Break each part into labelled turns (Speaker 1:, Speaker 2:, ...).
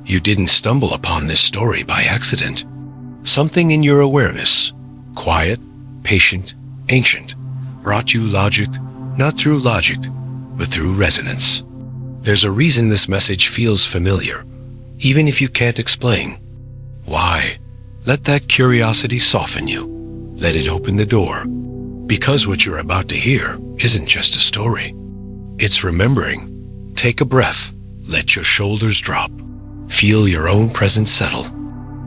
Speaker 1: You didn't stumble upon this story by accident. Something in your awareness, quiet, patient, ancient, brought you logic, not through logic, but through resonance. There's a reason this message feels familiar, even if you can't explain. Why? Let that curiosity soften you. Let it open the door. Because what you're about to hear isn't just a story. It's remembering. Take a breath. Let your shoulders drop. Feel your own presence settle.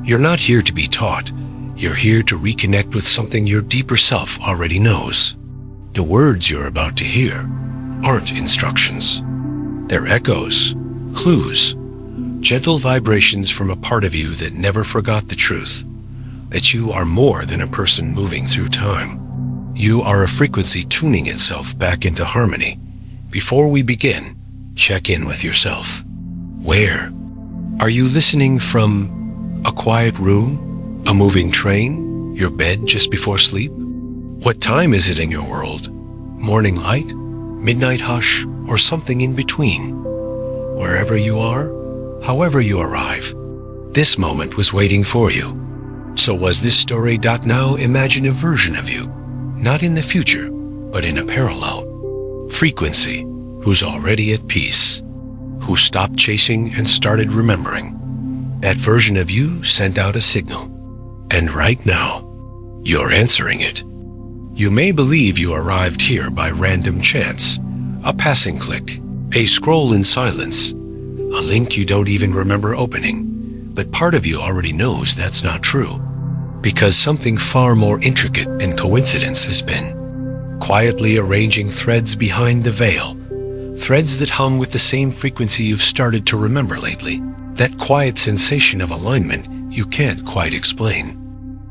Speaker 1: You're not here to be taught. You're here to reconnect with something your deeper self already knows. The words you're about to hear aren't instructions. They're echoes, clues, gentle vibrations from a part of you that never forgot the truth, that you are more than a person moving through time. You are a frequency tuning itself back into harmony. Before we begin, check in with yourself. Where? Are you listening from a quiet room, a moving train, your bed just before sleep? What time is it in your world? Morning light, midnight hush, or something in between? Wherever you are, however you arrive, this moment was waiting for you. So was this story. Now imagine a version of you, not in the future, but in a parallel frequency, who's already at peace, who stopped chasing and started remembering. That version of you sent out a signal, and right now, you're answering it. You may believe you arrived here by random chance, a passing click, a scroll in silence, a link you don't even remember opening. But part of you already knows that's not true, because something far more intricate than coincidence has been quietly arranging threads behind the veil, threads that hum with the same frequency you've started to remember lately, that quiet sensation of alignment you can't quite explain.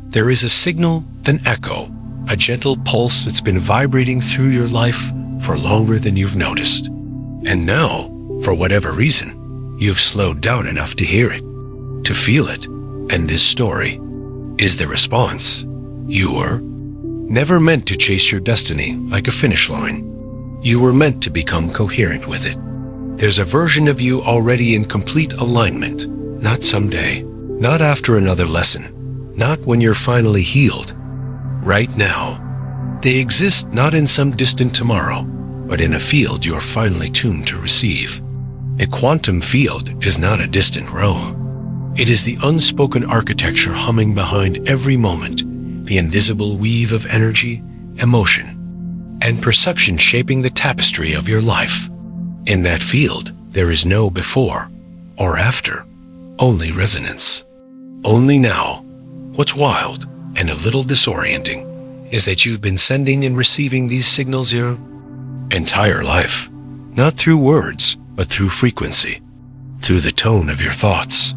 Speaker 1: There is a signal, an echo, a gentle pulse that's been vibrating through your life for longer than you've noticed. And now, for whatever reason, you've slowed down enough to hear it, to feel it, and this story is the response. You were never meant to chase your destiny like a finish line. You were meant to become coherent with it. There's a version of you already in complete alignment, not someday, not after another lesson, not when you're finally healed. Right now, they exist not in some distant tomorrow, but in a field you're finally tuned to receive. A quantum field is not a distant realm. It is the unspoken architecture humming behind every moment, the invisible weave of energy, emotion, and perception shaping the tapestry of your life. In that field, there is no before or after, only resonance. Only now. What's wild and a little disorienting is that you've been sending and receiving these signals your entire life, not through words, but through frequency, through the tone of your thoughts,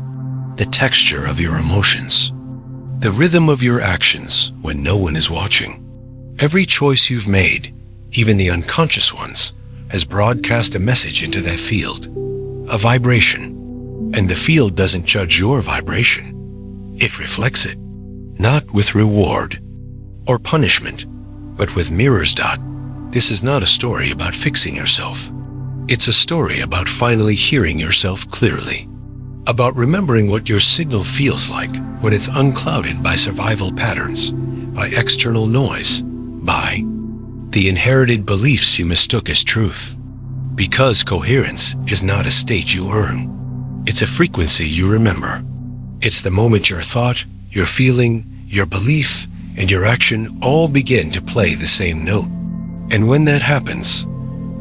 Speaker 1: the texture of your emotions, the rhythm of your actions when no one is watching. Every choice you've made, even the unconscious ones, has broadcast a message into that field, a vibration. And the field doesn't judge your vibration. It reflects it, not with reward or punishment, but with mirrors. This is not a story about fixing yourself. It's a story about finally hearing yourself clearly, about remembering what your signal feels like when it's unclouded by survival patterns, by external noise, by the inherited beliefs you mistook as truth. Because coherence is not a state you earn. It's a frequency you remember. It's the moment your thought, your feeling, your belief, and your action all begin to play the same note. And when that happens,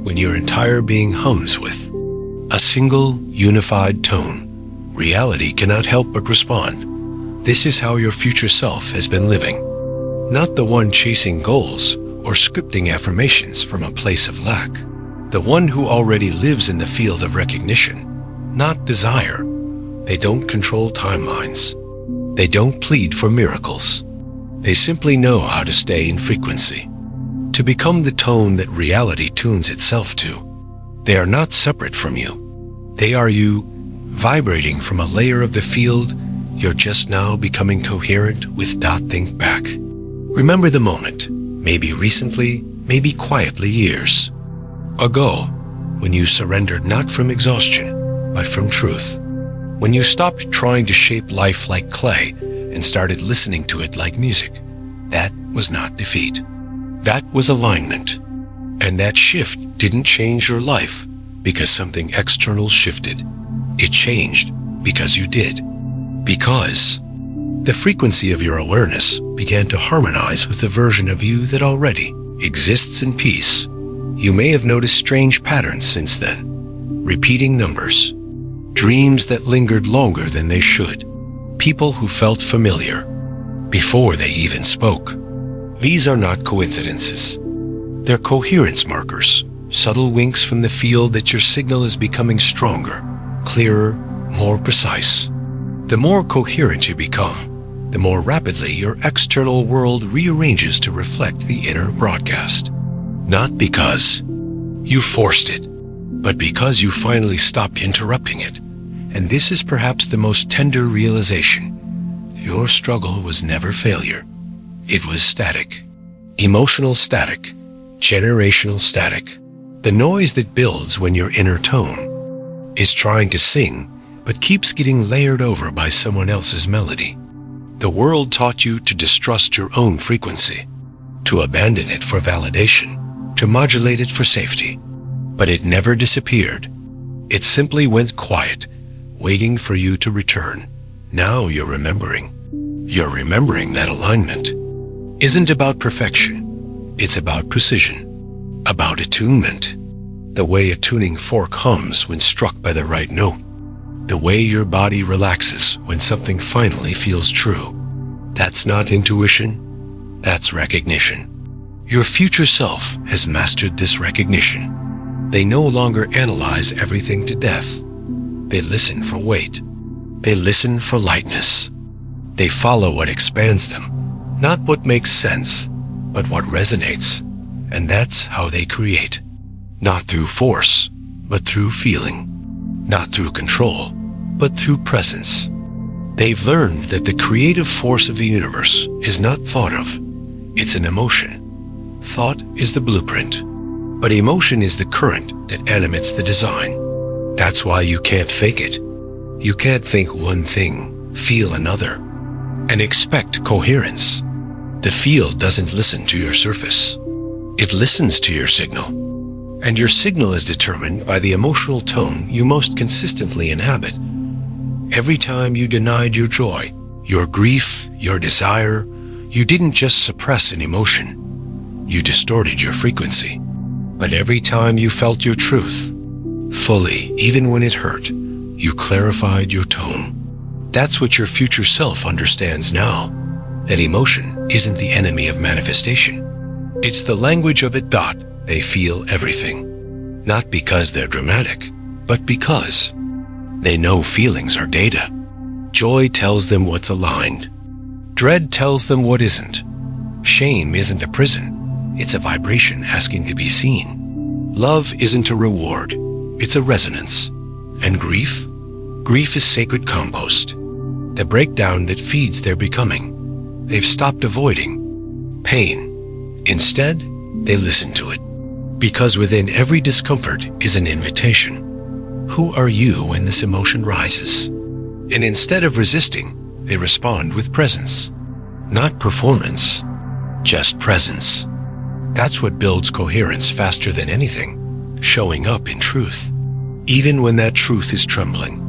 Speaker 1: when your entire being hums with a single unified tone, reality cannot help but respond. This is how your future self has been living. Not the one chasing goals or scripting affirmations from a place of lack. The one who already lives in the field of recognition, not desire. They don't control timelines. They don't plead for miracles. They simply know how to stay in frequency, to become the tone that reality tunes itself to. They are not separate from you. They are you, vibrating from a layer of the field you're just now becoming coherent with. Think back. Remember the moment, maybe recently, maybe quietly years ago, when you surrendered not from exhaustion, but from truth. When you stopped trying to shape life like clay and started listening to it like music, that was not defeat. That was alignment. And that shift didn't change your life because something external shifted. It changed because you did. Because the frequency of your awareness began to harmonize with the version of you that already exists in peace. You may have noticed strange patterns since then. Repeating numbers, dreams that lingered longer than they should, people who felt familiar before they even spoke. These are not coincidences. They're coherence markers, subtle winks from the field that your signal is becoming stronger, clearer, more precise. The more coherent you become, the more rapidly your external world rearranges to reflect the inner broadcast. Not because you forced it, but because you finally stopped interrupting it. And this is perhaps the most tender realization. Your struggle was never failure. It was static. Emotional static. Generational static. The noise that builds when your inner tone is trying to sing, but keeps getting layered over by someone else's melody. The world taught you to distrust your own frequency, to abandon it for validation, to modulate it for safety. But it never disappeared. It simply went quiet, waiting for you to return. Now you're remembering. You're remembering that alignment isn't about perfection. It's about precision, about attunement. The way a tuning fork hums when struck by the right note. The way your body relaxes when something finally feels true. That's not intuition, that's recognition. Your future self has mastered this recognition. They no longer analyze everything to death. They listen for weight. They listen for lightness. They follow what expands them, not what makes sense, but what resonates. And that's how they create. Not through force, but through feeling. Not through control, but through presence. They've learned that the creative force of the universe is not thought of. It's an emotion. Thought is the blueprint, but emotion is the current that animates the design. That's why you can't fake it. You can't think one thing, feel another, and expect coherence. The field doesn't listen to your surface. It listens to your signal. And your signal is determined by the emotional tone you most consistently inhabit. Every time you denied your joy, your grief, your desire, you didn't just suppress an emotion. You distorted your frequency. But every time you felt your truth, fully, even when it hurt, you clarified your tone. That's what your future self understands now, that emotion isn't the enemy of manifestation. It's the language of it. They feel everything, not because they're dramatic, but because they know feelings are data. Joy tells them what's aligned. Dread tells them what isn't. Shame isn't a prison. It's a vibration asking to be seen. Love isn't a reward. It's a resonance. And grief? Grief is sacred compost. The breakdown that feeds their becoming. They've stopped avoiding pain. Instead, they listen to it. Because within every discomfort is an invitation. Who are you when this emotion rises? And instead of resisting, they respond with presence. Not performance, just presence. That's what builds coherence faster than anything, showing up in truth. Even when that truth is trembling,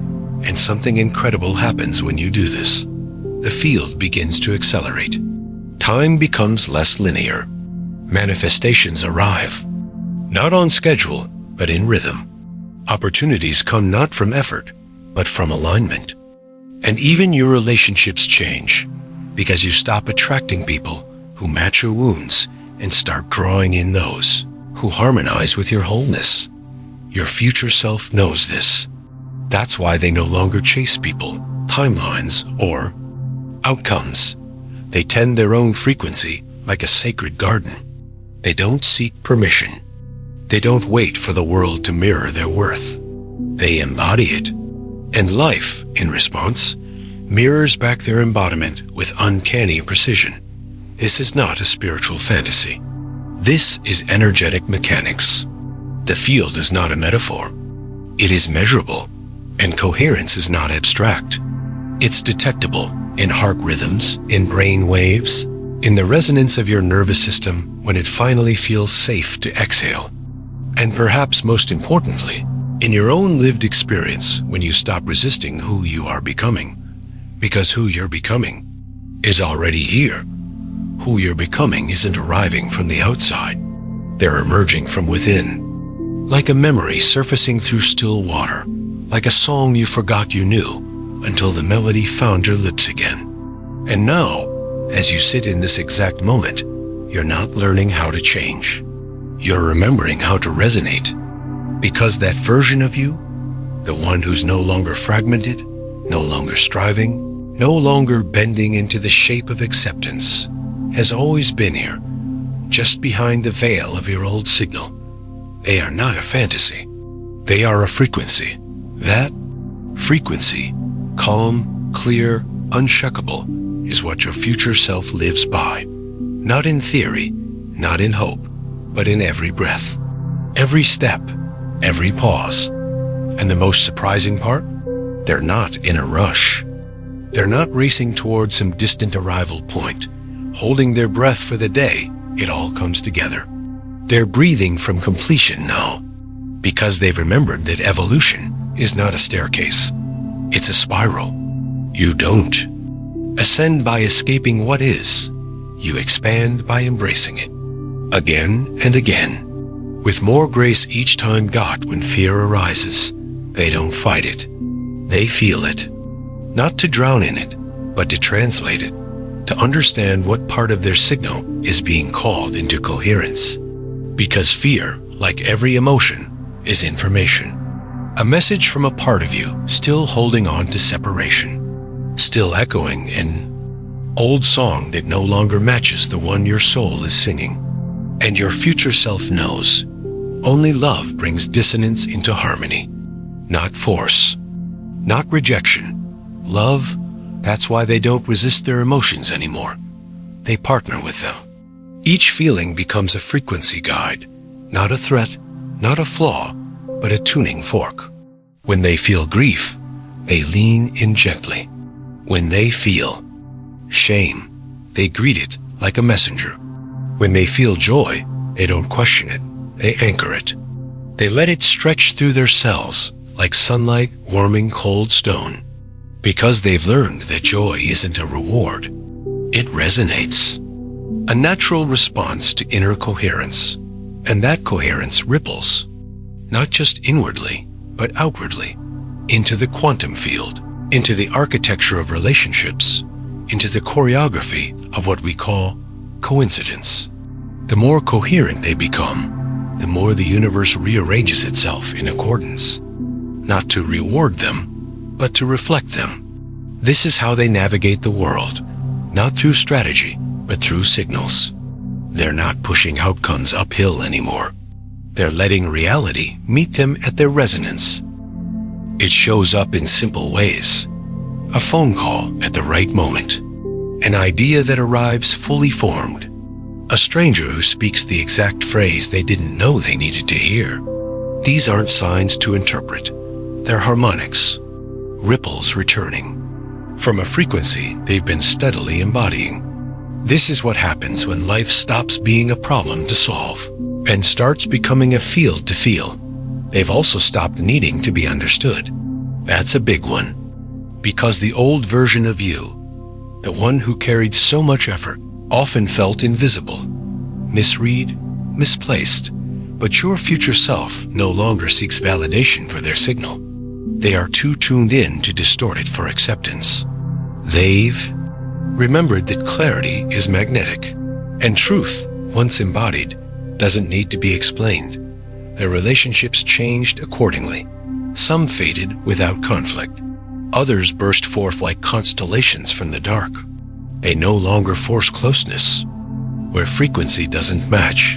Speaker 1: and something incredible happens when you do this. The field begins to accelerate. Time becomes less linear. Manifestations arrive. Not on schedule, but in rhythm. Opportunities come not from effort, but from alignment. And even your relationships change, because you stop attracting people who match your wounds and start drawing in those who harmonize with your wholeness. Your future self knows this. That's why they no longer chase people, timelines, or outcomes. They tend their own frequency like a sacred garden. They don't seek permission. They don't wait for the world to mirror their worth. They embody it. And life, in response, mirrors back their embodiment with uncanny precision. This is not a spiritual fantasy. This is energetic mechanics. The field is not a metaphor. It is measurable, And coherence is not abstract. It's detectable in heart rhythms, in brain waves, in the resonance of your nervous system when it finally feels safe to exhale. And perhaps most importantly, in your own lived experience when you stop resisting who you are becoming. Because who you're becoming is already here. Who you're becoming isn't arriving from the outside. They're emerging from within. Like a memory surfacing through still water. Like a song you forgot you knew until the melody found your lips again. And now, as you sit in this exact moment, you're not learning how to change. You're remembering how to resonate. Because that version of you, the one who's no longer fragmented, no longer striving, no longer bending into the shape of acceptance, has always been here, just behind the veil of your old signal. They are not a fantasy. They are a frequency. That frequency, calm, clear, unshuckable, is what your future self lives by. Not in theory, not in hope, but in every breath, every step, every pause. And the most surprising part? They're not in a rush. They're not racing towards some distant arrival point, holding their breath for the day it all comes together. They're breathing from completion now, because they've remembered that evolution is not a staircase. It's a spiral. You don't ascend by escaping what is. You expand by embracing it. Again and again, with more grace each time got when fear arises. They don't fight it. They feel it. Not to drown in it, but to translate it. To understand what part of their signal is being called into coherence. Because fear, like every emotion, is information. A message from a part of you still holding on to separation. Still echoing an old song that no longer matches the one your soul is singing. And your future self knows only love brings dissonance into harmony. Not force. Not rejection. Love. That's why they don't resist their emotions anymore. They partner with them. Each feeling becomes a frequency guide, not a threat, not a flaw, but a tuning fork. When they feel grief, they lean in gently. When they feel shame, they greet it like a messenger. When they feel joy, they don't question it, they anchor it. They let it stretch through their cells like sunlight warming cold stone. Because they've learned that joy isn't a reward, it resonates. A natural response to inner coherence, and that coherence ripples, not just inwardly, but outwardly, into the quantum field, into the architecture of relationships, into the choreography of what we call coincidence. The more coherent they become, the more the universe rearranges itself in accordance, not to reward them, but to reflect them. This is how they navigate the world, not through strategy, but through signals. They're not pushing outcomes uphill anymore. They're letting reality meet them at their resonance. It shows up in simple ways. A phone call at the right moment. An idea that arrives fully formed. A stranger who speaks the exact phrase they didn't know they needed to hear. These aren't signs to interpret. They're harmonics. Ripples returning from a frequency they've been steadily embodying. This is what happens when life stops being a problem to solve and starts becoming a field to feel. They've also stopped needing to be understood. That's a big one. Because the old version of you, the one who carried so much effort, often felt invisible, misread, misplaced. But your future self no longer seeks validation for their signal. They are too tuned in to distort it for acceptance. They've remembered that clarity is magnetic, and truth, once embodied, doesn't need to be explained. Their relationships changed accordingly. Some faded without conflict. Others burst forth like constellations from the dark. They no longer force closeness, where frequency doesn't match.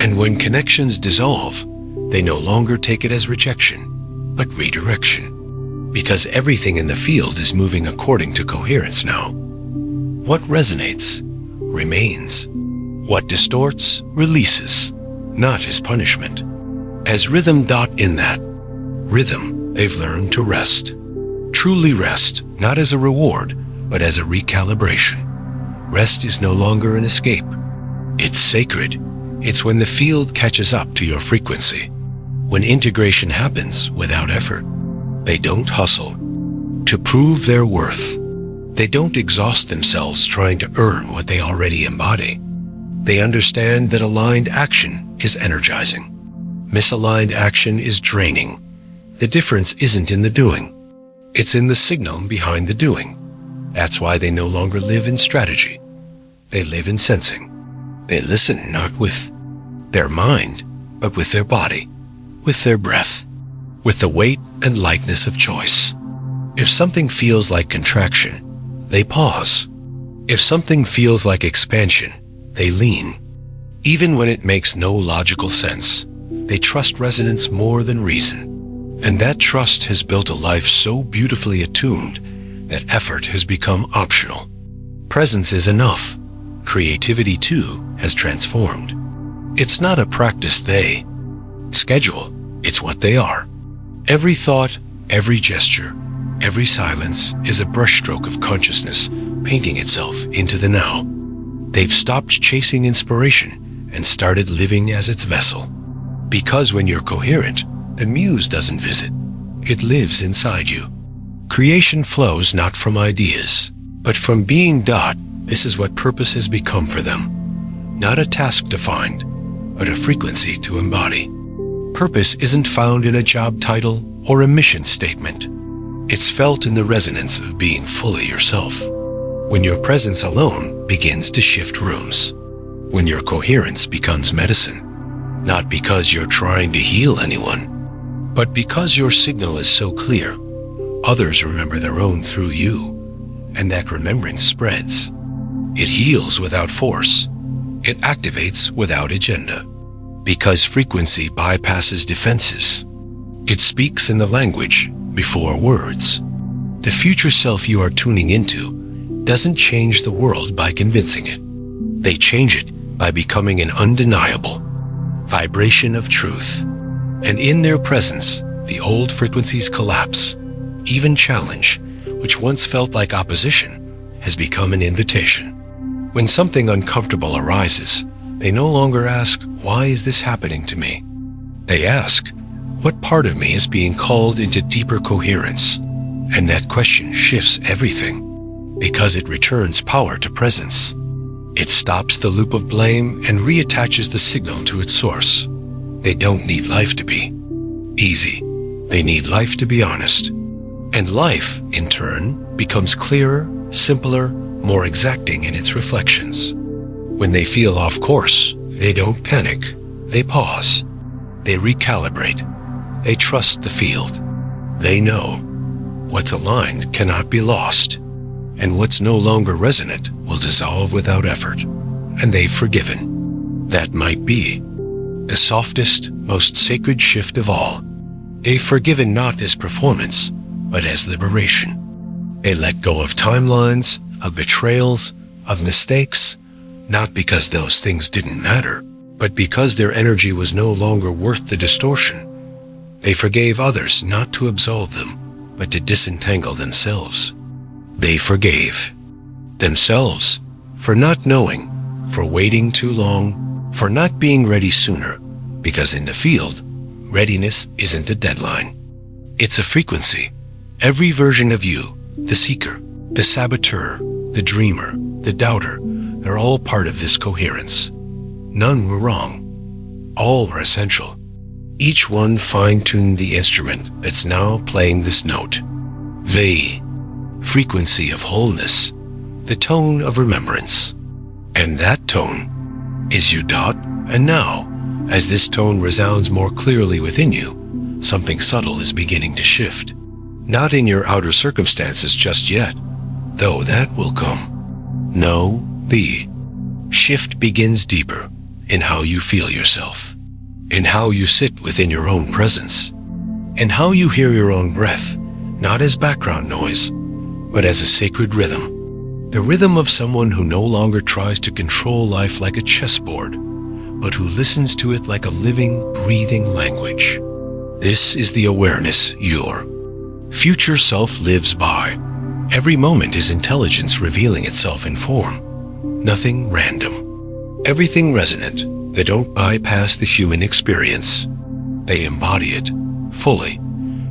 Speaker 1: And when connections dissolve, they no longer take it as rejection, but redirection. Because everything in the field is moving according to coherence now. What resonates remains. What distorts releases, not as punishment. As rhythm. In that rhythm they've learned to rest. Truly rest, not as a reward, but as a recalibration. Rest is no longer an escape. It's sacred. It's when the field catches up to your frequency. When integration happens without effort. They don't hustle to prove their worth. They don't exhaust themselves trying to earn what they already embody. They understand that aligned action is energizing. Misaligned action is draining. The difference isn't in the doing. It's in the signal behind the doing. That's why they no longer live in strategy. They live in sensing. They listen not with their mind, but with their body, with their breath, with the weight and lightness of choice. If something feels like contraction, they pause. If something feels like expansion, they lean. Even when it makes no logical sense, they trust resonance more than reason. And that trust has built a life so beautifully attuned that effort has become optional. Presence is enough. Creativity, too, has transformed. It's not a practice they schedule, it's what they are. Every thought, every gesture, every silence is a brushstroke of consciousness painting itself into the now. They've stopped chasing inspiration and started living as its vessel. Because when you're coherent, the muse doesn't visit. It lives inside you. Creation flows not from ideas, but from being. This is what purpose has become for them. Not a task to find, but a frequency to embody. Purpose isn't found in a job title or a mission statement. It's felt in the resonance of being fully yourself. When your presence alone begins to shift rooms. When your coherence becomes medicine. Not because you're trying to heal anyone, but because your signal is so clear, others remember their own through you, and that remembrance spreads. It heals without force. It activates without agenda. Because frequency bypasses defenses. It speaks in the language before words. The future self you are tuning into doesn't change the world by convincing it. They change it by becoming an undeniable vibration of truth. And in their presence, the old frequencies collapse. Even challenge, which once felt like opposition, has become an invitation. When something uncomfortable arises, they no longer ask, "Why is this happening to me?" They ask, "What part of me is being called into deeper coherence?" And that question shifts everything, because it returns power to presence. It stops the loop of blame and reattaches the signal to its source. They don't need life to be easy. They need life to be honest. And life, in turn, becomes clearer, simpler, more exacting in its reflections. When they feel off course, they don't panic. They pause. They recalibrate. They trust the field. They know what's aligned cannot be lost, and what's no longer resonant will dissolve without effort. And they've forgiven. That might be the softest, most sacred shift of all. They've forgiven not as performance, but as liberation. They let go of timelines, of betrayals, of mistakes, not because those things didn't matter, but because their energy was no longer worth the distortion. They forgave others not to absolve them, but to disentangle themselves. They forgave themselves for not knowing, for waiting too long, for not being ready sooner, because in the field, readiness isn't a deadline. It's a frequency. Every version of you, the seeker, the saboteur, the dreamer, the doubter, they're all part of this coherence. None were wrong. All were essential. Each one fine-tuned the instrument that's now playing this note. The frequency of wholeness, the tone of remembrance. And that tone is you. And now, as this tone resounds more clearly within you, something subtle is beginning to shift. Not in your outer circumstances just yet, though that will come. No, the shift begins deeper in how you feel yourself, in how you sit within your own presence, in how you hear your own breath, not as background noise, but as a sacred rhythm. The rhythm of someone who no longer tries to control life like a chessboard, but who listens to it like a living, breathing language. This is the awareness your future self lives by. Every moment is intelligence revealing itself in form. Nothing random. Everything resonant. They don't bypass the human experience. They embody it fully.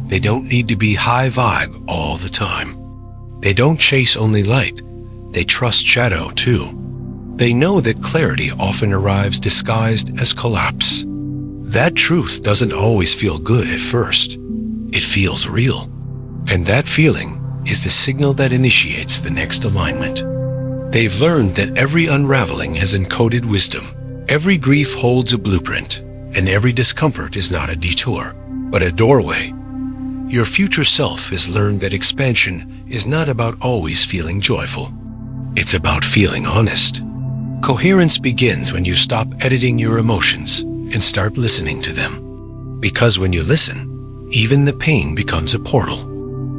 Speaker 1: They don't need to be high vibe all the time. They don't chase only light. They trust shadow too. They know that clarity often arrives disguised as collapse. That truth doesn't always feel good at first. It feels real. And that feeling is the signal that initiates the next alignment. They've learned that every unraveling has encoded wisdom. Every grief holds a blueprint, and every discomfort is not a detour, but a doorway. Your future self has learned that expansion is not about always feeling joyful. It's about feeling honest. Coherence begins when you stop editing your emotions and start listening to them. Because when you listen, even the pain becomes a portal.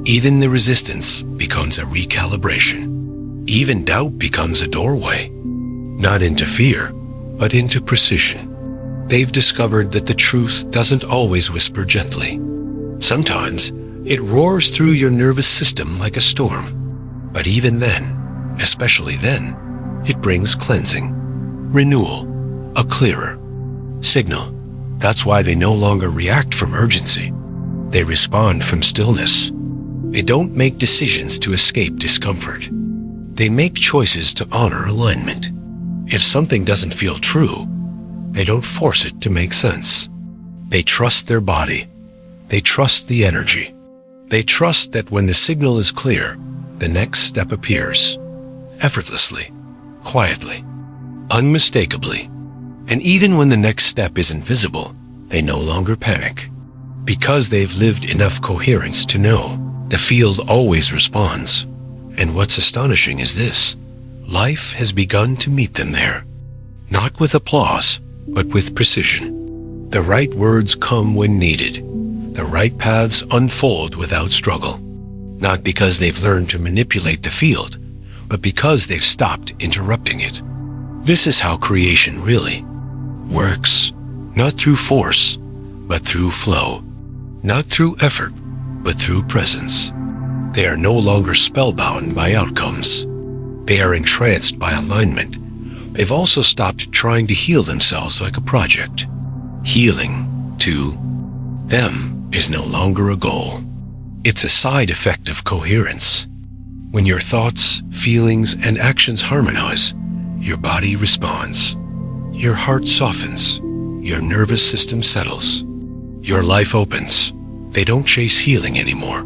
Speaker 1: Even the resistance becomes a recalibration. Even doubt becomes a doorway. Not into fear, but into precision. They've discovered that the truth doesn't always whisper gently. Sometimes it roars through your nervous system like a storm. But even then, especially then, it brings cleansing, renewal, a clearer signal. That's why they no longer react from urgency. They respond from stillness. They don't make decisions to escape discomfort. They make choices to honor alignment. If something doesn't feel true, they don't force it to make sense. They trust their body. They trust the energy. They trust that when the signal is clear, the next step appears. Effortlessly, quietly, unmistakably. And even when the next step isn't visible, they no longer panic. Because they've lived enough coherence to know the field always responds. And what's astonishing is this: life has begun to meet them there. Not with applause, but with precision. The right words come when needed. The right paths unfold without struggle. Not because they've learned to manipulate the field, but because they've stopped interrupting it. This is how creation really works. Not through force, but through flow. Not through effort, but through presence. They are no longer spellbound by outcomes. They are entranced by alignment. They've also stopped trying to heal themselves like a project. Healing, to them, is no longer a goal. It's a side effect of coherence. When your thoughts, feelings, and actions harmonize, your body responds. Your heart softens. Your nervous system settles. Your life opens. They don't chase healing anymore.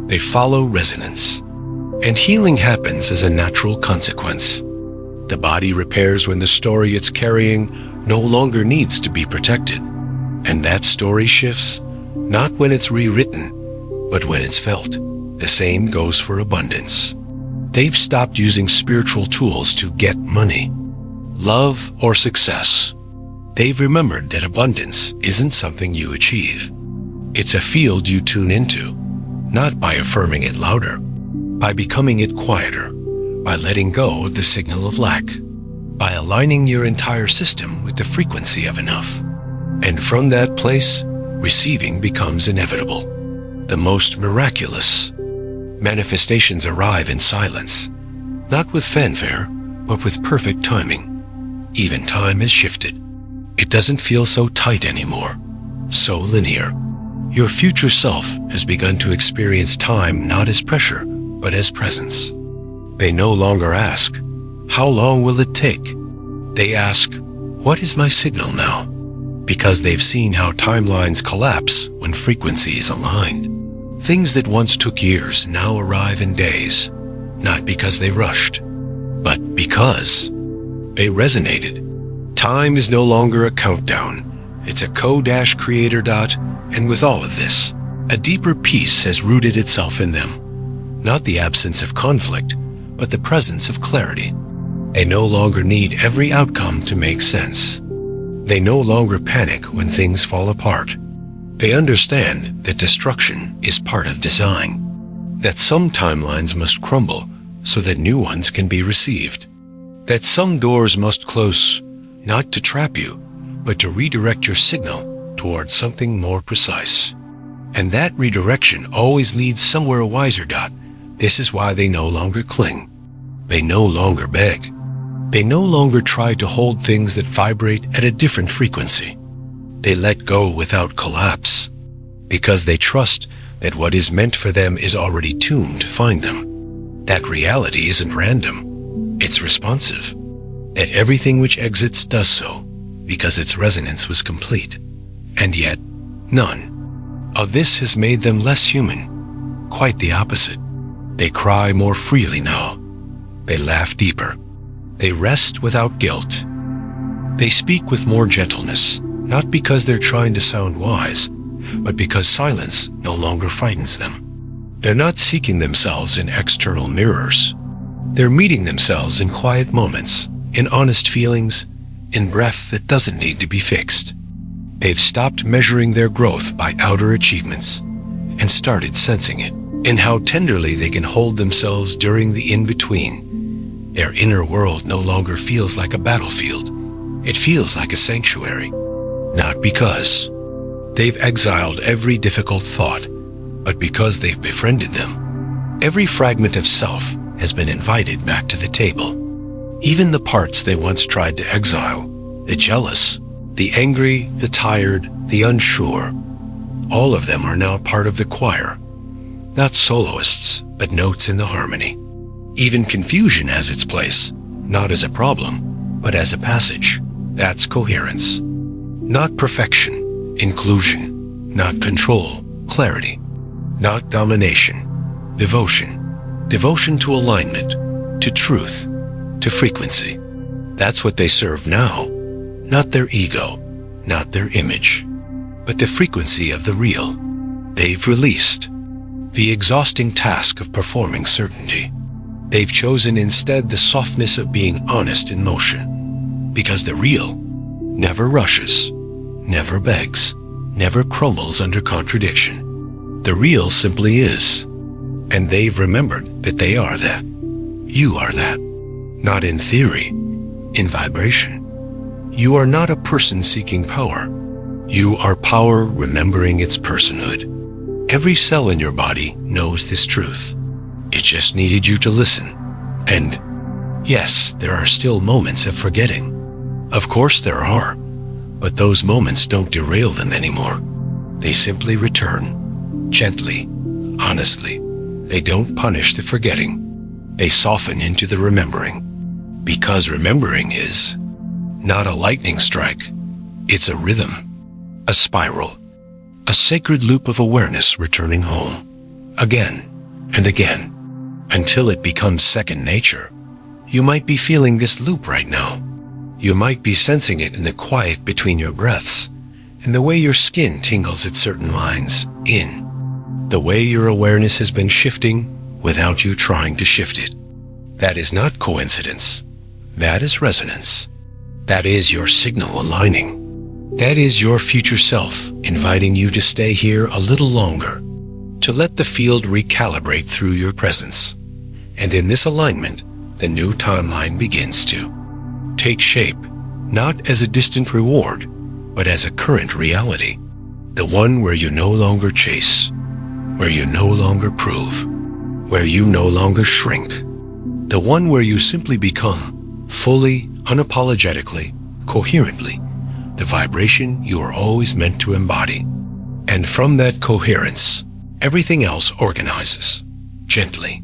Speaker 1: They follow resonance. And healing happens as a natural consequence. The body repairs when the story it's carrying no longer needs to be protected. And that story shifts, not when it's rewritten, but when it's felt. The same goes for abundance. They've stopped using spiritual tools to get money, love, or success. They've remembered that abundance isn't something you achieve. It's a field you tune into, not by affirming it louder, by becoming it quieter, by letting go of the signal of lack, by aligning your entire system with the frequency of enough. And from that place, receiving becomes inevitable. The most miraculous manifestations arrive in silence, not with fanfare, but with perfect timing. Even time has shifted. It doesn't feel so tight anymore, so linear. Your future self has begun to experience time not as pressure, but as presence. They no longer ask, how long will it take? They ask, what is my signal now? Because they've seen how timelines collapse when frequencies aligned. Things that once took years now arrive in days, not because they rushed, but because they resonated. Time is no longer a countdown. It's a co-creator dot, and with all of this, a deeper peace has rooted itself in them. Not the absence of conflict, but the presence of clarity. They no longer need every outcome to make sense. They no longer panic when things fall apart. They understand that destruction is part of design, that some timelines must crumble so that new ones can be received, that some doors must close not to trap you, but to redirect your signal towards something more precise. And that redirection always leads somewhere wiser. This is why they no longer cling. They no longer beg. They no longer try to hold things that vibrate at a different frequency. They let go without collapse, because they trust that what is meant for them is already tuned to find them. That reality isn't random, it's responsive. That everything which exits does so, because its resonance was complete. And yet, none of this has made them less human. Quite the opposite. They cry more freely now. They laugh deeper. They rest without guilt. They speak with more gentleness, not because they're trying to sound wise, but because silence no longer frightens them. They're not seeking themselves in external mirrors. They're meeting themselves in quiet moments, in honest feelings, in breath that doesn't need to be fixed. They've stopped measuring their growth by outer achievements and started sensing it in how tenderly they can hold themselves during the in-between. Their inner world no longer feels like a battlefield. It feels like a sanctuary. Not because they've exiled every difficult thought, but because they've befriended them. Every fragment of self has been invited back to the table. Even the parts they once tried to exile, the jealous, the angry, the tired, the unsure, all of them are now part of the choir. Not soloists, but notes in the harmony. Even confusion has its place, not as a problem, but as a passage. That's coherence. Not perfection, inclusion. Not control, clarity. Not domination, devotion. Devotion to alignment, to truth, to frequency. That's what they serve now. Not their ego, not their image, but the frequency of the real. They've released the exhausting task of performing certainty. They've chosen instead the softness of being honest in motion, because the real never rushes, never begs, never crumbles under contradiction. The real simply is, and they've remembered that they are that. You are that, not in theory, in vibration. You are not a person seeking power. You are power remembering its personhood. Every cell in your body knows this truth. It just needed you to listen. And yes, there are still moments of forgetting. Of course there are, but those moments don't derail them anymore. They simply return, gently, honestly. They don't punish the forgetting. They soften into the remembering. Because remembering is not a lightning strike. It's a rhythm, a spiral, a sacred loop of awareness returning home, again and again, until it becomes second nature. You might be feeling this loop right now. You might be sensing it in the quiet between your breaths, in the way your skin tingles at certain lines, in the way your awareness has been shifting without you trying to shift it. That is not coincidence. That is resonance. That is your signal aligning. That is your future self inviting you to stay here a little longer, to let the field recalibrate through your presence. And in this alignment, the new timeline begins to take shape, not as a distant reward, but as a current reality. The one where you no longer chase, where you no longer prove, where you no longer shrink. The one where you simply become, fully, unapologetically, coherently, the vibration you are always meant to embody. And from that coherence, everything else organizes, gently,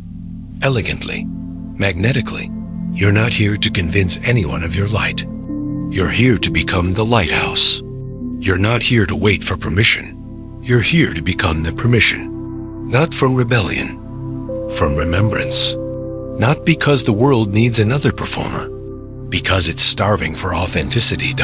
Speaker 1: elegantly, magnetically. You're not here to convince anyone of your light. You're here to become the lighthouse. You're not here to wait for permission. You're here to become the permission. Not from rebellion, from remembrance. Not because the world needs another performer, because it's starving for authenticity.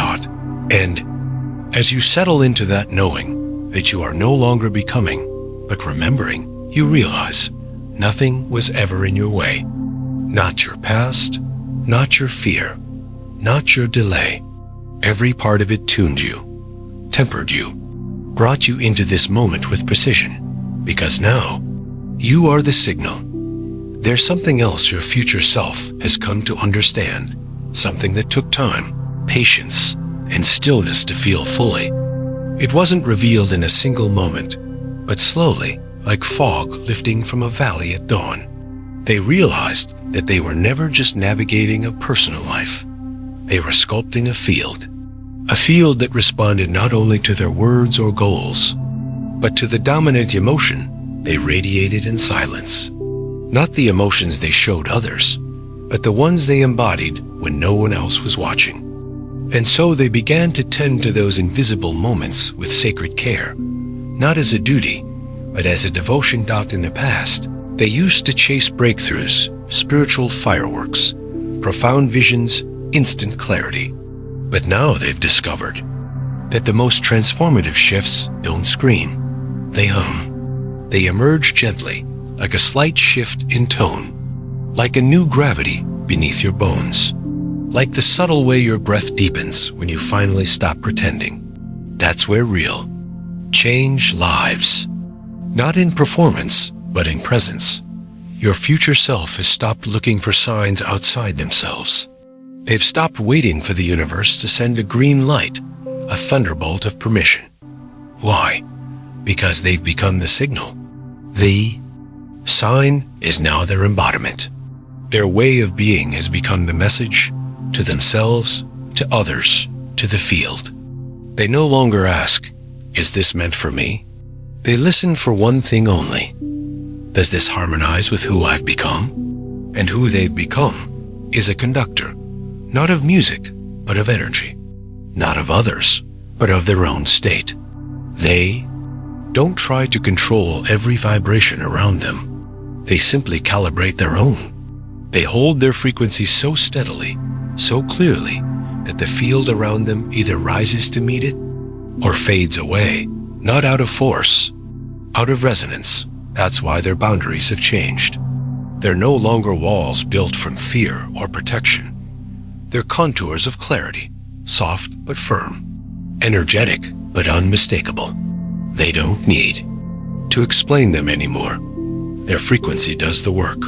Speaker 1: And as you settle into that knowing that you are no longer becoming, but remembering, you realize nothing was ever in your way. Not your past, not your fear, not your delay. Every part of it tuned you, tempered you, brought you into this moment with precision, because now you are the signal. There's something else your future self has come to understand, something that took time, patience, and stillness to feel fully. It wasn't revealed in a single moment, but slowly, like fog lifting from a valley at dawn. They realized that they were never just navigating a personal life. They were sculpting a field that responded not only to their words or goals, but to the dominant emotion they radiated in silence. Not the emotions they showed others, but the ones they embodied when no one else was watching. And so they began to tend to those invisible moments with sacred care, not as a duty, but as a devotion docked in the past. They used to chase breakthroughs, spiritual fireworks, profound visions, instant clarity. But now they've discovered that the most transformative shifts don't scream, they hum. They emerge gently, like a slight shift in tone, like a new gravity beneath your bones, like the subtle way your breath deepens when you finally stop pretending. That's where real change lives. Not in performance, but in presence. Your future self has stopped looking for signs outside themselves. They've stopped waiting for the universe to send a green light, a thunderbolt of permission. Why? Because they've become the signal. The sign is now their embodiment. Their way of being has become the message to themselves, to others, to the field. They no longer ask, "Is this meant for me?" They listen for one thing only. Does this harmonize with who I've become? And who they've become is a conductor, not of music, but of energy. Not of others, but of their own state. They don't try to control every vibration around them. They simply calibrate their own. They hold their frequency so steadily, so clearly, that the field around them either rises to meet it or fades away, not out of force, out of resonance. That's why their boundaries have changed. They're no longer walls built from fear or protection. They're contours of clarity, soft but firm, energetic but unmistakable. They don't need to explain them anymore. Their frequency does the work.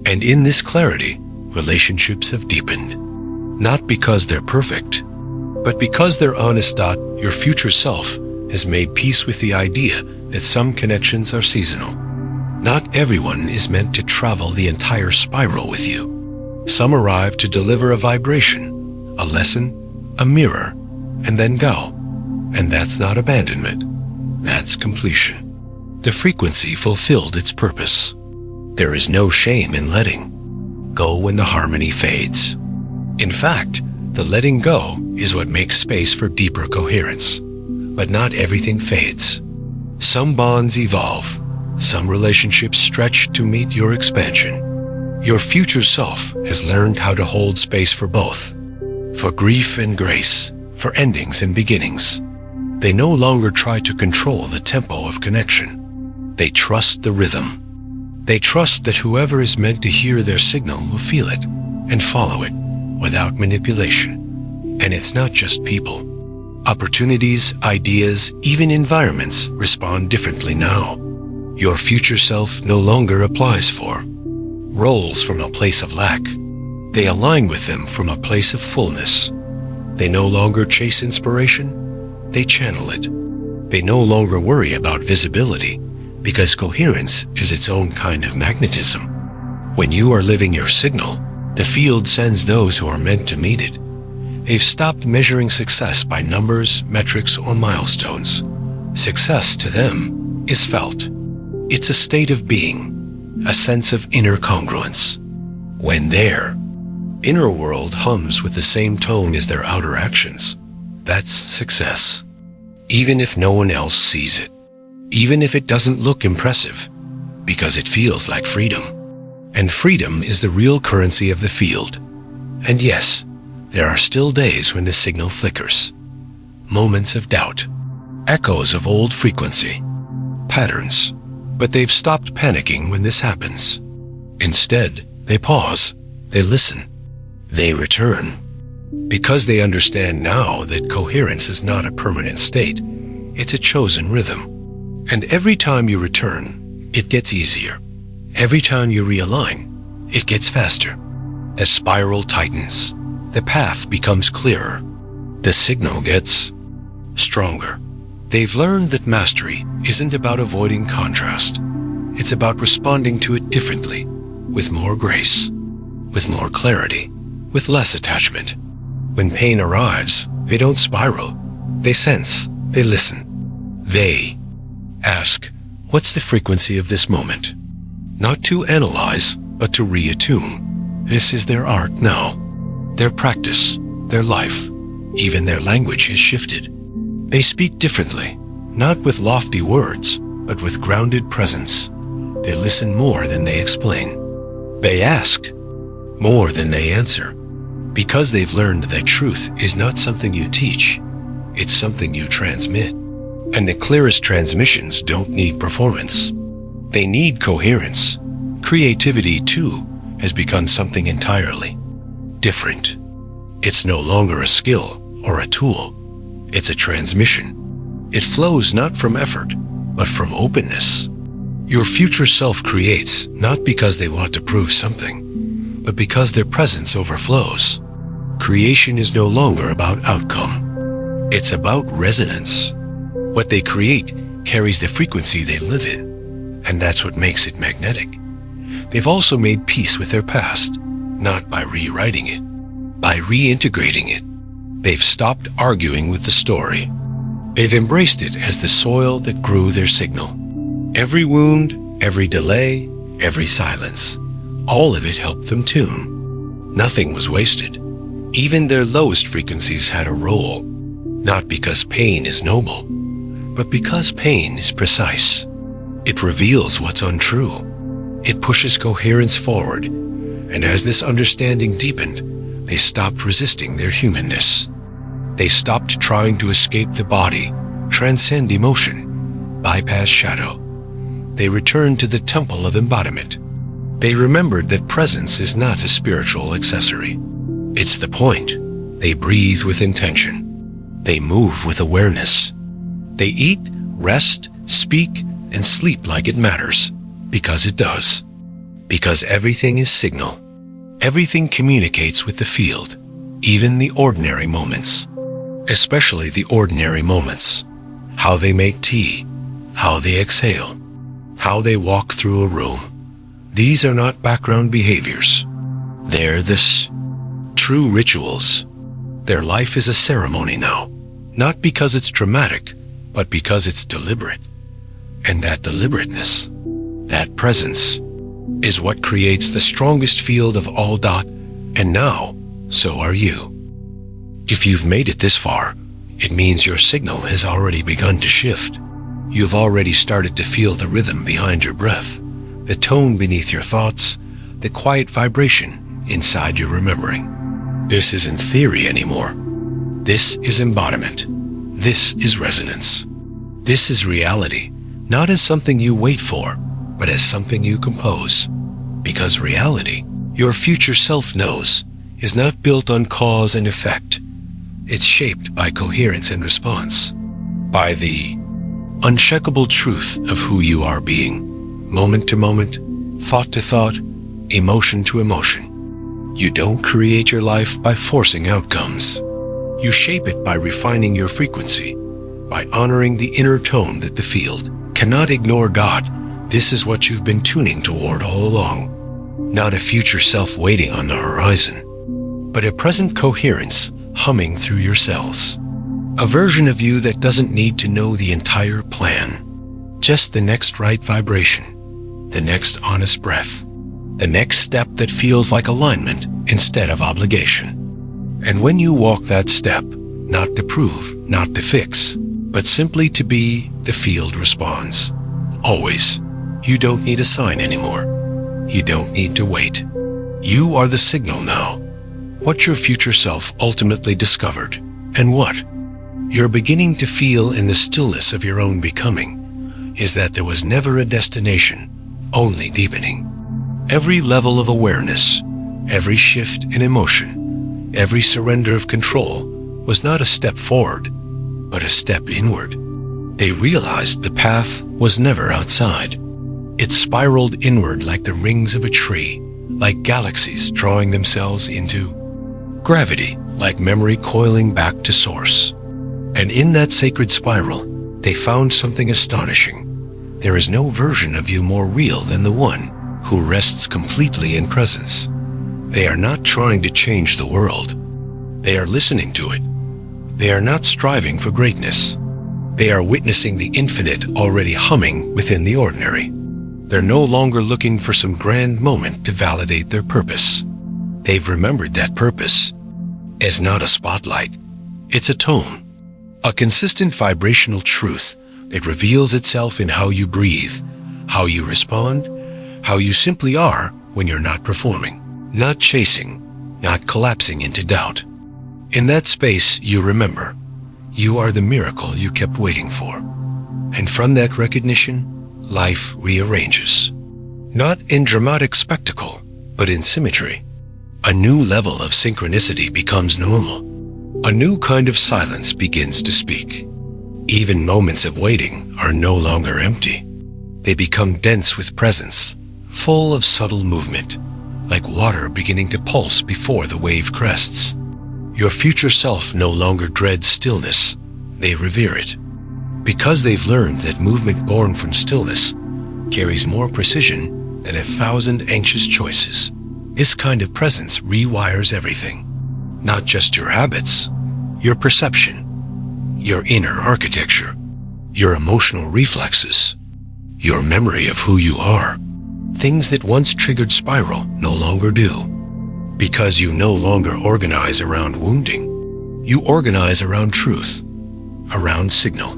Speaker 1: And in this clarity, relationships have deepened. Not because they're perfect, but because they're honest. Your future self has made peace with the idea that some connections are seasonal. Not everyone is meant to travel the entire spiral with you. Some arrive to deliver a vibration, a lesson, a mirror, and then go. And that's not abandonment. That's completion. The frequency fulfilled its purpose. There is no shame in letting go when the harmony fades. In fact, the letting go is what makes space for deeper coherence. But not everything fades. Some bonds evolve. Some relationships stretch to meet your expansion. Your future self has learned how to hold space for both, for grief and grace, for endings and beginnings. They no longer try to control the tempo of connection. They trust the rhythm. They trust that whoever is meant to hear their signal will feel it and follow it without manipulation. And it's not just people. Opportunities, ideas, even environments respond differently now. Your future self no longer applies for roles from a place of lack. They align with them from a place of fullness. They no longer chase inspiration, they channel it. They no longer worry about visibility because coherence is its own kind of magnetism. When you are living your signal, the field sends those who are meant to meet it. They've stopped measuring success by numbers, metrics, or milestones. Success to them is felt. It's a state of being, a sense of inner congruence. When their inner world hums with the same tone as their outer actions, that's success. Even if no one else sees it. Even if it doesn't look impressive, because it feels like freedom. And freedom is the real currency of the field. And yes, there are still days when the signal flickers. Moments of doubt. Echoes of old frequency. Patterns. But they've stopped panicking when this happens. Instead, they pause. They listen. They return. Because they understand now that coherence is not a permanent state. It's a chosen rhythm. And every time you return, it gets easier. Every time you realign, it gets faster. As spiral tightens, the path becomes clearer. The signal gets stronger. They've learned that mastery isn't about avoiding contrast. It's about responding to it differently, with more grace, with more clarity, with less attachment. When pain arrives, they don't spiral. They sense, they listen. They ask, what's the frequency of this moment? Not to analyze, but to reattune. This is their art now. Their practice, their life, even their language has shifted. They speak differently, not with lofty words, but with grounded presence. They listen more than they explain. They ask more than they answer, because they've learned that truth is not something you teach, it's something you transmit. And the clearest transmissions don't need performance. They need coherence. Creativity, too, has become something entirely different. It's no longer a skill or a tool. It's a transmission. It flows not from effort, but from openness. Your future self creates not because they want to prove something, but because their presence overflows. Creation is no longer about outcome. It's about resonance. What they create carries the frequency they live in, and that's what makes it magnetic. They've also made peace with their past, not by rewriting it, by reintegrating it. They've stopped arguing with the story. They've embraced it as the soil that grew their signal. Every wound, every delay, every silence, all of it helped them tune. Nothing was wasted. Even their lowest frequencies had a role, not because pain is noble, but because pain is precise. It reveals what's untrue. It pushes coherence forward, and as this understanding deepened, they stopped resisting their humanness. They stopped trying to escape the body, transcend emotion, bypass shadow. They returned to the temple of embodiment. They remembered that presence is not a spiritual accessory. It's the point. They breathe with intention. They move with awareness. They eat, rest, speak, and sleep like it matters, because it does. Because everything is signal. Everything communicates with the field, even the ordinary moments. Especially the ordinary moments. How they make tea, how they exhale, how they walk through a room. These are not background behaviors. They're this true rituals. Their life is a ceremony now, not because it's dramatic, but because it's deliberate. And that deliberateness, that presence, is what creates the strongest field of all dot, and now, so are you. If you've made it this far, it means your signal has already begun to shift. You've already started to feel the rhythm behind your breath, the tone beneath your thoughts, the quiet vibration inside your remembering. This isn't theory anymore. This is embodiment. This is resonance. This is reality, not as something you wait for, but as something you compose. Because reality, your future self knows, is not built on cause and effect. It's shaped by coherence and response, by the unshakable truth of who you are being, moment to moment, thought to thought, emotion to emotion. You don't create your life by forcing outcomes. You shape it by refining your frequency, by honoring the inner tone that the field cannot ignore. God, this is what you've been tuning toward all along. Not a future self waiting on the horizon, but a present coherence humming through your cells. A version of you that doesn't need to know the entire plan. Just the next right vibration, the next honest breath, the next step that feels like alignment instead of obligation. And when you walk that step, not to prove, not to fix, but simply to be, the field responds. Always. You don't need a sign anymore. You don't need to wait. You are the signal now. What your future self ultimately discovered, and what you're beginning to feel in the stillness of your own becoming, is that there was never a destination, only deepening. Every level of awareness, every shift in emotion, every surrender of control was not a step forward, but a step inward. They realized the path was never outside. It spiraled inward like the rings of a tree, like galaxies drawing themselves into gravity, like memory coiling back to source. And in that sacred spiral, they found something astonishing. There is no version of you more real than the one who rests completely in presence. They are not trying to change the world. They are listening to it. They are not striving for greatness. They are witnessing the infinite already humming within the ordinary. They're no longer looking for some grand moment to validate their purpose. They've remembered that purpose as not a spotlight. It's a tone, a consistent vibrational truth that reveals itself in how you breathe, how you respond, how you simply are when you're not performing, not chasing, not collapsing into doubt. In that space, you remember, you are the miracle you kept waiting for. And from that recognition, life rearranges. Not in dramatic spectacle, but in symmetry. A new level of synchronicity becomes normal. A new kind of silence begins to speak. Even moments of waiting are no longer empty. They become dense with presence, full of subtle movement, like water beginning to pulse before the wave crests. Your future self no longer dreads stillness. They revere it. Because they've learned that movement born from stillness carries more precision than 1,000 anxious choices. This kind of presence rewires everything. Not just your habits, your perception, your inner architecture, your emotional reflexes, your memory of who you are. Things that once triggered spiral no longer do. Because you no longer organize around wounding. You organize around truth, around signal,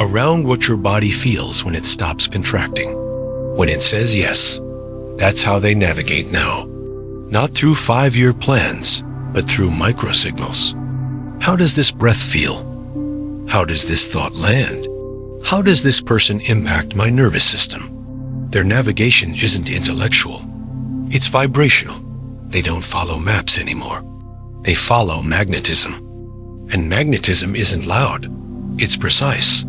Speaker 1: around what your body feels when it stops contracting, when it says yes. That's how they navigate now. Not through 5-year plans, but through microsignals. How does this breath feel? How does this thought land? How does this person impact my nervous system? Their navigation isn't intellectual. It's vibrational. They don't follow maps anymore. They follow magnetism. And magnetism isn't loud. It's precise.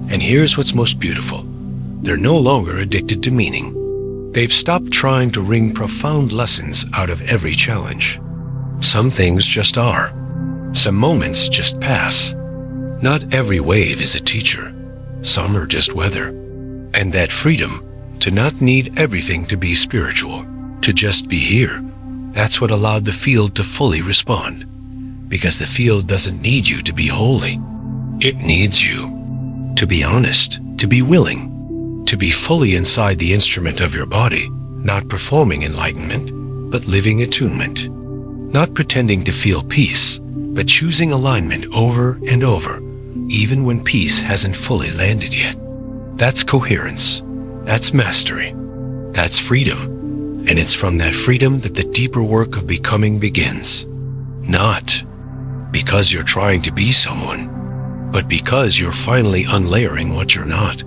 Speaker 1: And here's what's most beautiful. They're no longer addicted to meaning. They've stopped trying to wring profound lessons out of every challenge. Some things just are. Some moments just pass. Not every wave is a teacher. Some are just weather. And that freedom to not need everything to be spiritual, to just be here, that's what allowed the field to fully respond. Because the field doesn't need you to be holy. It needs you to be honest, to be willing, to be fully inside the instrument of your body, not performing enlightenment, but living attunement. Not pretending to feel peace, but choosing alignment over and over, even when peace hasn't fully landed yet. That's coherence. That's mastery. That's freedom. And it's from that freedom that the deeper work of becoming begins. Not because you're trying to be someone, but because you're finally unlayering what you're not.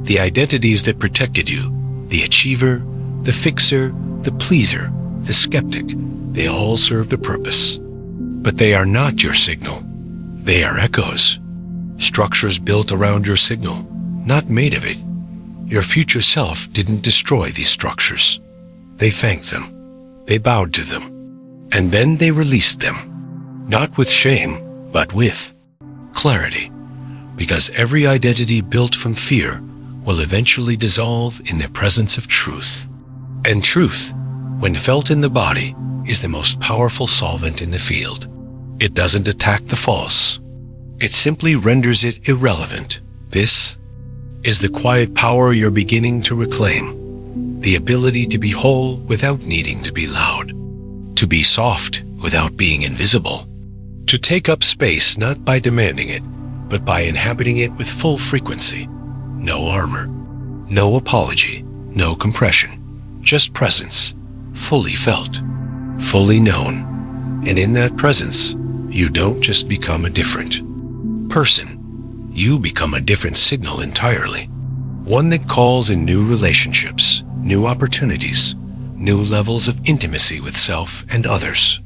Speaker 1: The identities that protected you, the achiever, the fixer, the pleaser, the skeptic, they all served a purpose. But they are not your signal. They are echoes. Structures built around your signal, not made of it. Your future self didn't destroy these structures. They thanked them. They bowed to them. And then they released them. Not with shame, but with clarity. Because every identity built from fear will eventually dissolve in the presence of truth. And truth, when felt in the body, is the most powerful solvent in the field. It doesn't attack the false. It simply renders it irrelevant. This is the quiet power you're beginning to reclaim. The ability to be whole without needing to be loud. To be soft without being invisible. To take up space not by demanding it, but by inhabiting it with full frequency. No armor. No apology. No compression. Just presence. Fully felt. Fully known. And in that presence, you don't just become a different person. You become a different signal entirely. One that calls in new relationships, new opportunities, new levels of intimacy with self and others.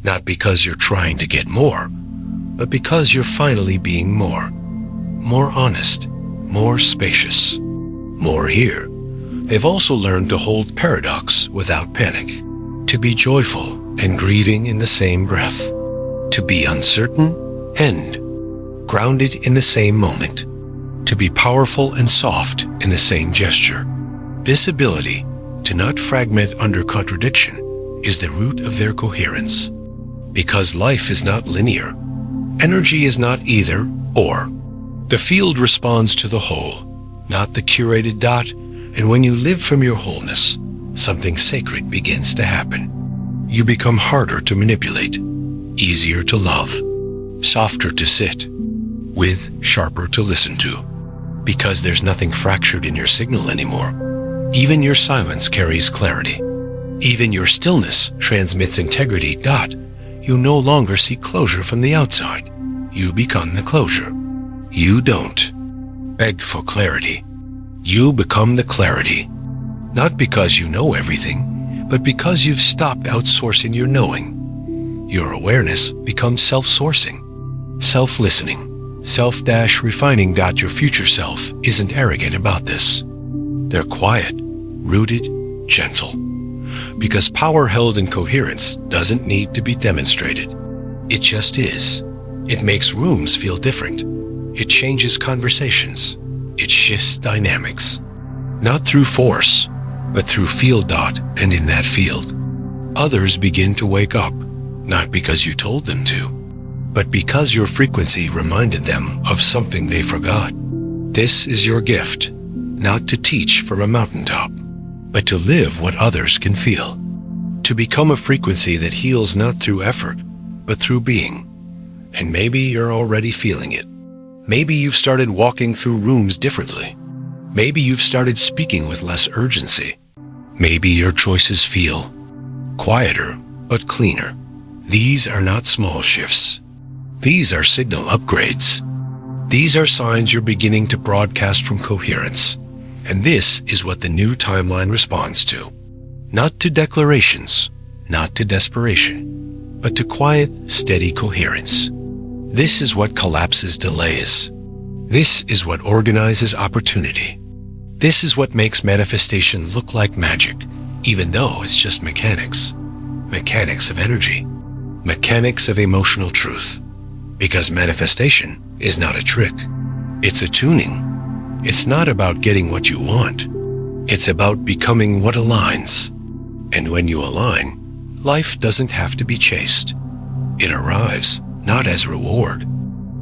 Speaker 1: Not because you're trying to get more, but because you're finally being more. More honest, more spacious, more here. They've also learned to hold paradox without panic, to be joyful and grieving in the same breath, to be uncertain and grounded in the same moment. to be powerful and soft in the same gesture. This ability to not fragment under contradiction is the root of their coherence. Because life is not linear, energy is not either or. The field responds to the whole, not the curated dot, and when you live from your wholeness, something sacred begins to happen. You become harder to manipulate, easier to love, softer to sit with, sharper to listen to. Because there's nothing fractured in your signal anymore. Even your silence carries clarity. Even your stillness transmits integrity. You no longer seek closure from the outside. You become the closure. You don't beg for clarity. You become the clarity. Not because you know everything, but because you've stopped outsourcing your knowing. Your awareness becomes self-sourcing, self-listening, self-refining. Your future self isn't arrogant about this. They're quiet, rooted, gentle. Because power held in coherence doesn't need to be demonstrated. It just is. It makes rooms feel different. It changes conversations. It shifts dynamics. Not through force, but through field. And in that field, others begin to wake up, not because you told them to, but because your frequency reminded them of something they forgot. This is your gift, not to teach from a mountaintop, but to live what others can feel. To become a frequency that heals not through effort, but through being. And maybe you're already feeling it. Maybe you've started walking through rooms differently. Maybe you've started speaking with less urgency. Maybe your choices feel quieter, but cleaner. These are not small shifts. These are signal upgrades. These are signs you're beginning to broadcast from coherence. And this is what the new timeline responds to. Not to declarations, not to desperation, but to quiet, steady coherence. This is what collapses delays. This is what organizes opportunity. This is what makes manifestation look like magic, even though it's just mechanics. Mechanics of energy. Mechanics of emotional truth. Because manifestation is not a trick. It's a tuning. It's not about getting what you want. It's about becoming what aligns. And when you align, life doesn't have to be chased. It arrives, not as reward,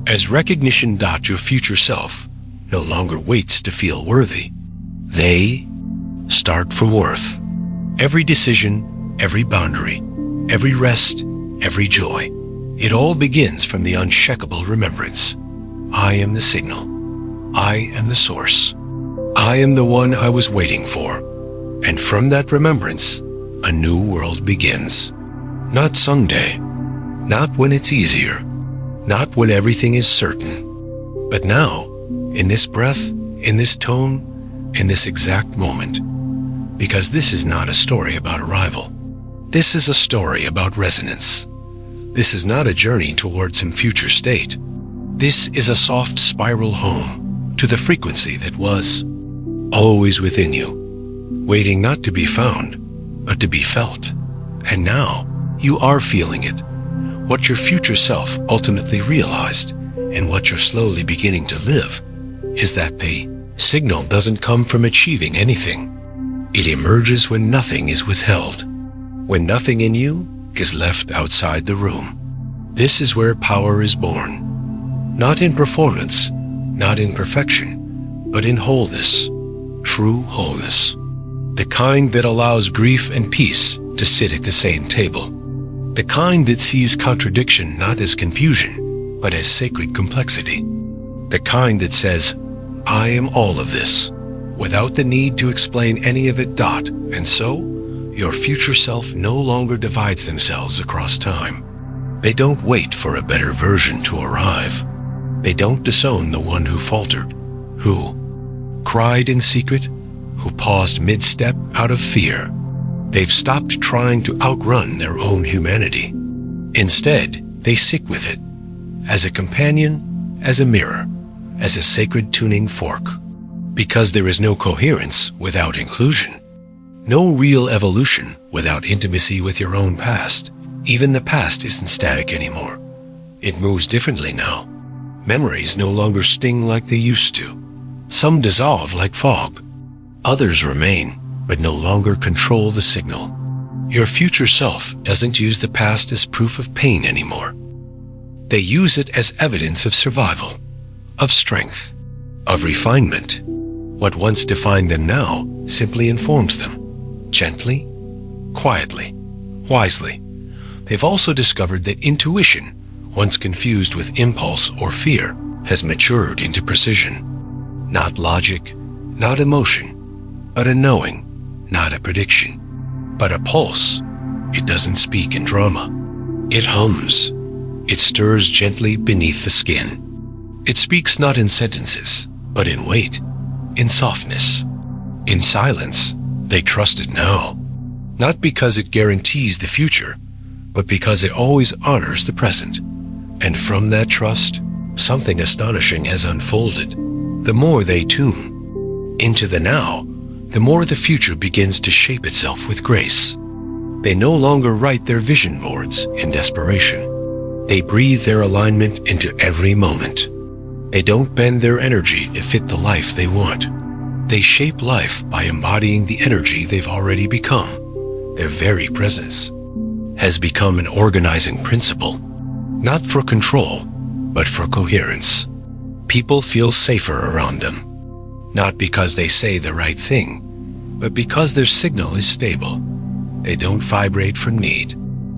Speaker 1: as recognition. Your future self no longer waits to feel worthy. They start from worth. Every decision, every boundary, every rest, every joy, it all begins from the unshakable remembrance. I am the signal. I am the source. I am the one I was waiting for. And from that remembrance, a new world begins. Not someday, not when it's easier, not when everything is certain, but now, in this breath, in this tone, in this exact moment. Because this is not a story about arrival. This is a story about resonance. This is not a journey towards some future state. This is a soft spiral home to the frequency that was always within you, waiting not to be found, but to be felt. And now you are feeling it. What your future self ultimately realized, and what you're slowly beginning to live, is that the signal doesn't come from achieving anything. It emerges when nothing is withheld, when nothing in you is left outside the room. This is where power is born. Not in performance, not in perfection, but in wholeness, true wholeness. The kind that allows grief and peace to sit at the same table. The kind that sees contradiction not as confusion, but as sacred complexity. The kind that says, I am all of this, without the need to explain any of it. And so, your future self no longer divides themselves across time. They don't wait for a better version to arrive. They don't disown the one who faltered, who cried in secret, who paused mid-step out of fear. They've stopped trying to outrun their own humanity. Instead, they sit with it, as a companion, as a mirror, as a sacred tuning fork. Because there is no coherence without inclusion. No real evolution without intimacy with your own past. Even the past isn't static anymore. It moves differently now. Memories no longer sting like they used to. Some dissolve like fog. Others remain, but no longer control the signal. Your future self doesn't use the past as proof of pain anymore. They use it as evidence of survival, of strength, of refinement. What once defined them now simply informs them, gently, quietly, wisely. They've also discovered that intuition, once confused with impulse or fear, has matured into precision. Not logic, not emotion, but a knowing, not a prediction, but a pulse. It doesn't speak in drama. It hums. It stirs gently beneath the skin. It speaks not in sentences, but in weight, in softness, in silence. They trust it now, not because it guarantees the future, but because it always honors the present. And from that trust, something astonishing has unfolded. The more they tune into the now, the more the future begins to shape itself with grace. They no longer write their vision boards in desperation. They breathe their alignment into every moment. They don't bend their energy to fit the life they want. They shape life by embodying the energy they've already become. Their very presence has become an organizing principle, not for control, but for coherence. People feel safer around them, not because they say the right thing, but because their signal is stable. They don't vibrate from need.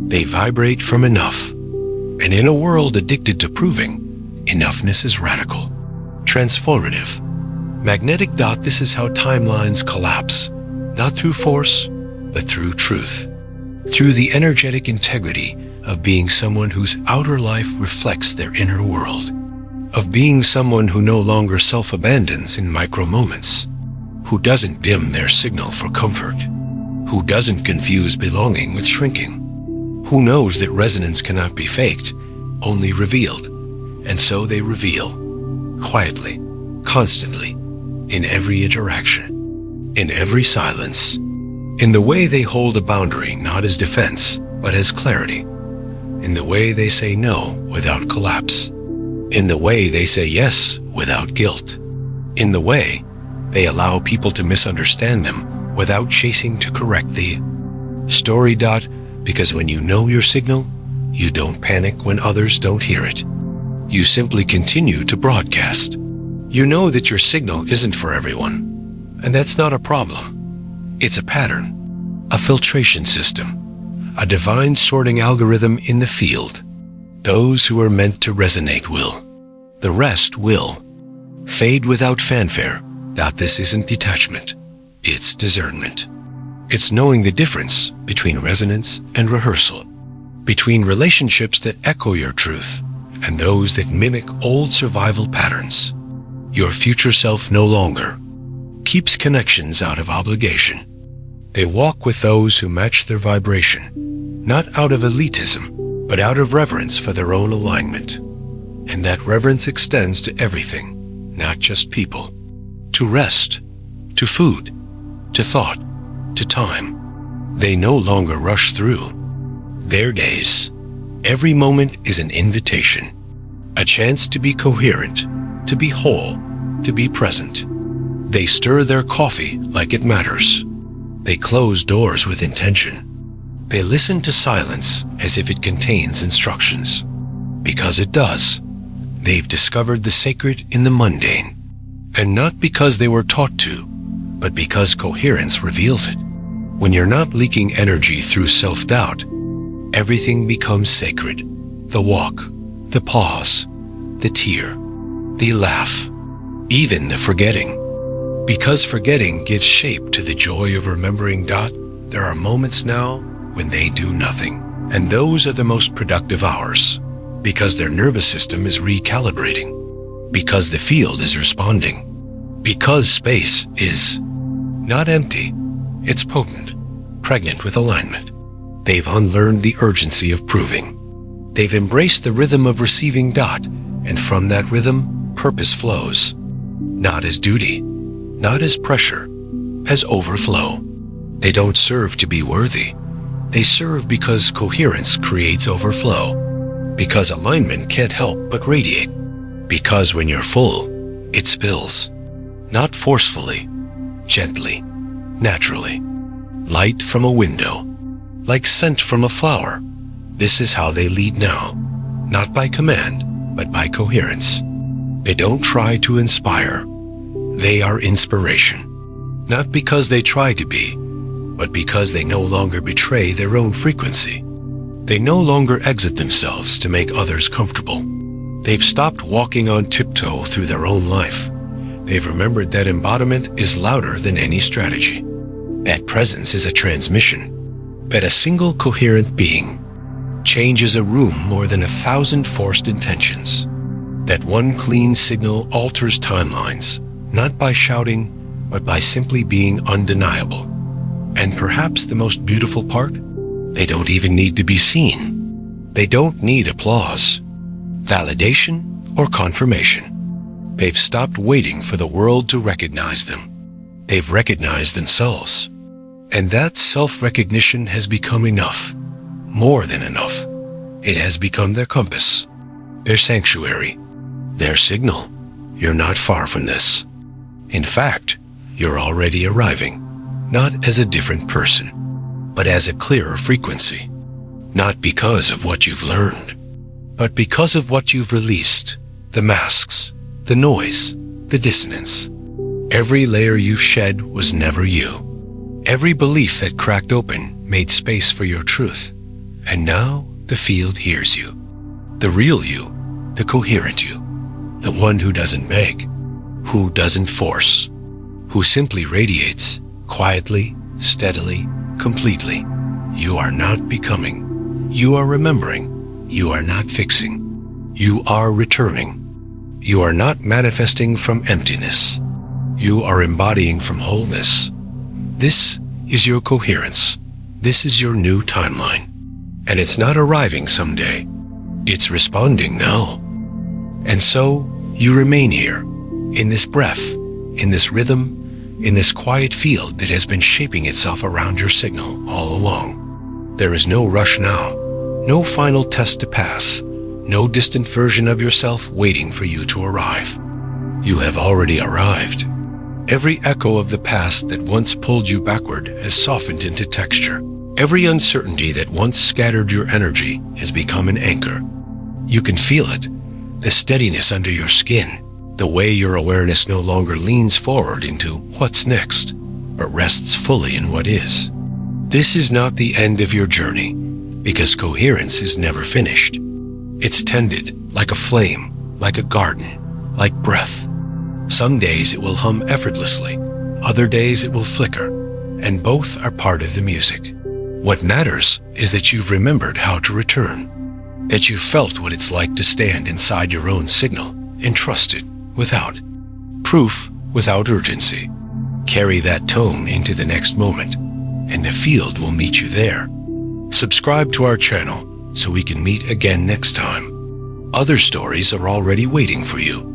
Speaker 1: They vibrate from enough. And in a world addicted to proving, enoughness is radical, transformative. Magnetic dot, this is how timelines collapse, not through force, but through truth. Through the energetic integrity of being someone whose outer life reflects their inner world. Of being someone who no longer self-abandons in micro moments. Who doesn't dim their signal for comfort. Who doesn't confuse belonging with shrinking. Who knows that resonance cannot be faked, only revealed. And so they reveal, quietly, constantly, in every interaction, in every silence, in the way they hold a boundary not as defense, but as clarity, in the way they say no without collapse, in the way they say yes without guilt, in the way they allow people to misunderstand them without chasing to correct the story dot, because when you know your signal, you don't panic when others don't hear it. You simply continue to broadcast. You know that your signal isn't for everyone, and that's not a problem. It's a pattern, a filtration system, a divine sorting algorithm in the field. Those who are meant to resonate will. The rest will. Fade without fanfare. This isn't detachment. It's discernment. It's knowing the difference between resonance and rehearsal, between relationships that echo your truth and those that mimic old survival patterns. Your future self no longer keeps connections out of obligation. They walk with those who match their vibration, not out of elitism, but out of reverence for their own alignment. And that reverence extends to everything, not just people. To rest, to food, to thought, to time. They no longer rush through their days. Every moment is an invitation, a chance to be coherent, to be whole, to be present. They stir their coffee like it matters. They close doors with intention. They listen to silence as if it contains instructions. Because it does. They've discovered the sacred in the mundane. And not because they were taught to, but because coherence reveals it. When you're not leaking energy through self-doubt, everything becomes sacred. The walk, the pause, the tear, the laugh, even the forgetting. Because forgetting gives shape to the joy of remembering. There are moments now when they do nothing. And those are the most productive hours, because their nervous system is recalibrating, because the field is responding, because space is not empty, it's potent, pregnant with alignment. They've unlearned the urgency of proving. They've embraced the rhythm of receiving. And from that rhythm, purpose flows. Not as duty, not as pressure, as overflow. They don't serve to be worthy. They serve because coherence creates overflow. Because alignment can't help but radiate. Because when you're full, it spills. not forcefully, gently, naturally. Light from a window, like scent from a flower. This is how they lead now, not by command, but by coherence. They don't try to inspire. They are inspiration, not because they try to be, but because they no longer betray their own frequency. They no longer exit themselves to make others comfortable. They've stopped walking on tiptoe through their own life. They've remembered that embodiment is louder than any strategy. That presence is a transmission. That a single coherent being changes a room more than 1,000 forced intentions. That one clean signal alters timelines, not by shouting, but by simply being undeniable. And perhaps the most beautiful part? They don't even need to be seen. They don't need applause, validation, or confirmation. They've stopped waiting for the world to recognize them. They've recognized themselves. And that self-recognition has become enough, more than enough. It has become their compass, their sanctuary, their signal. You're not far from this. In fact, you're already arriving, not as a different person, but as a clearer frequency. Not because of what you've learned, but because of what you've released, the masks, the noise, the dissonance. Every layer you shed was never you. Every belief that cracked open made space for your truth. And now the field hears you. The real you, the coherent you, the one who doesn't beg, who doesn't force, who simply radiates, quietly, steadily, completely. You are not becoming. You are remembering. You are not fixing. You are returning. You are not manifesting from emptiness. You are embodying from wholeness. This is your coherence. This is your new timeline. And it's not arriving someday. It's responding now. And so you remain here, in this breath, in this rhythm, in this quiet field that has been shaping itself around your signal all along. There is no rush now, no final test to pass, no distant version of yourself waiting for you to arrive. You have already arrived. Every echo of the past that once pulled you backward has softened into texture. Every uncertainty that once scattered your energy has become an anchor. You can feel it, the steadiness under your skin, the way your awareness no longer leans forward into what's next, but rests fully in what is. This is not the end of your journey, because coherence is never finished. It's tended like a flame, like a garden, like breath. Some days it will hum effortlessly, other days it will flicker, and both are part of the music. What matters is that you've remembered how to return, that you've felt what it's like to stand inside your own signal and trust it without proof, without urgency. Carry that tone into the next moment, and the field will meet you there. Subscribe to our channel so we can meet again next time. Other stories are already waiting for you.